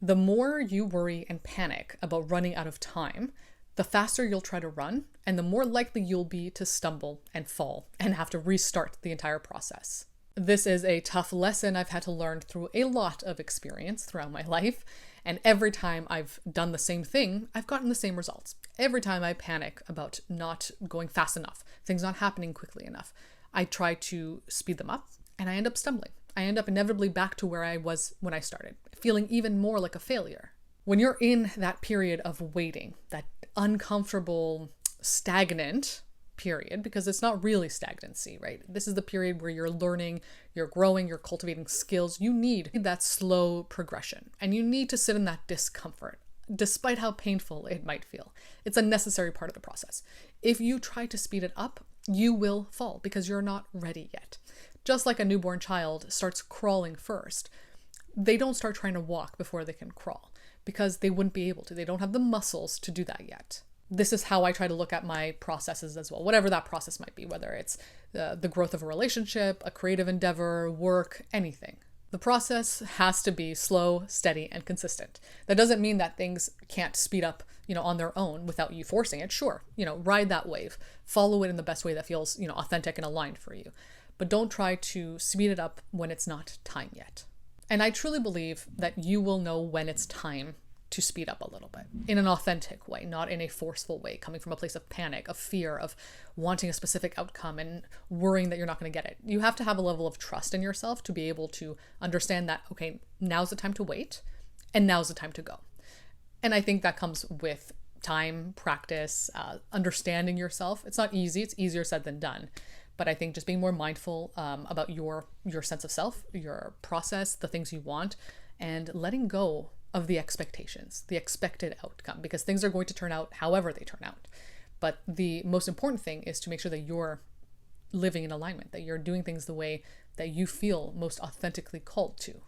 The more you worry and panic about running out of time, the faster you'll try to run, and the more likely you'll be to stumble and fall and have to restart the entire process. This is a tough lesson I've had to learn through a lot of experience throughout my life, and every time I've done the same thing, I've gotten the same results. Every time I panic about not going fast enough, things not happening quickly enough, I try to speed them up, and I end up stumbling. I end up inevitably back to where I was when I started, feeling even more like a failure. When you're in that period of waiting, that uncomfortable, stagnant period, because it's not really stagnancy, right? This is the period where you're learning, you're growing, you're cultivating skills. You need that slow progression, and you need to sit in that discomfort, despite how painful it might feel. It's a necessary part of the process. If you try to speed it up, you will fall because you're not ready yet. Just like a newborn child starts crawling first, they don't start trying to walk before they can crawl because they wouldn't be able to. They don't have the muscles to do that yet. This is how I try to look at my processes as well, whatever that process might be, whether it's the growth of a relationship, a creative endeavor, work, anything. The process has to be slow, steady, and consistent. That doesn't mean that things can't speed up, on their own without you forcing it. Sure, ride that wave, follow it in the best way that feels, authentic and aligned for you. But don't try to speed it up when it's not time yet. And I truly believe that you will know when it's time to speed up a little bit in an authentic way, not in a forceful way, coming from a place of panic, of fear, of wanting a specific outcome and worrying that you're not going to get it. You have to have a level of trust in yourself to be able to understand that, okay, now's the time to wait and now's the time to go. And I think that comes with time, practice, understanding yourself. It's not easy. It's easier said than done. But I think just being more mindful about your sense of self, your process, the things you want, and letting go of the expectations, the expected outcome, because things are going to turn out however they turn out. But the most important thing is to make sure that you're living in alignment, that you're doing things the way that you feel most authentically called to.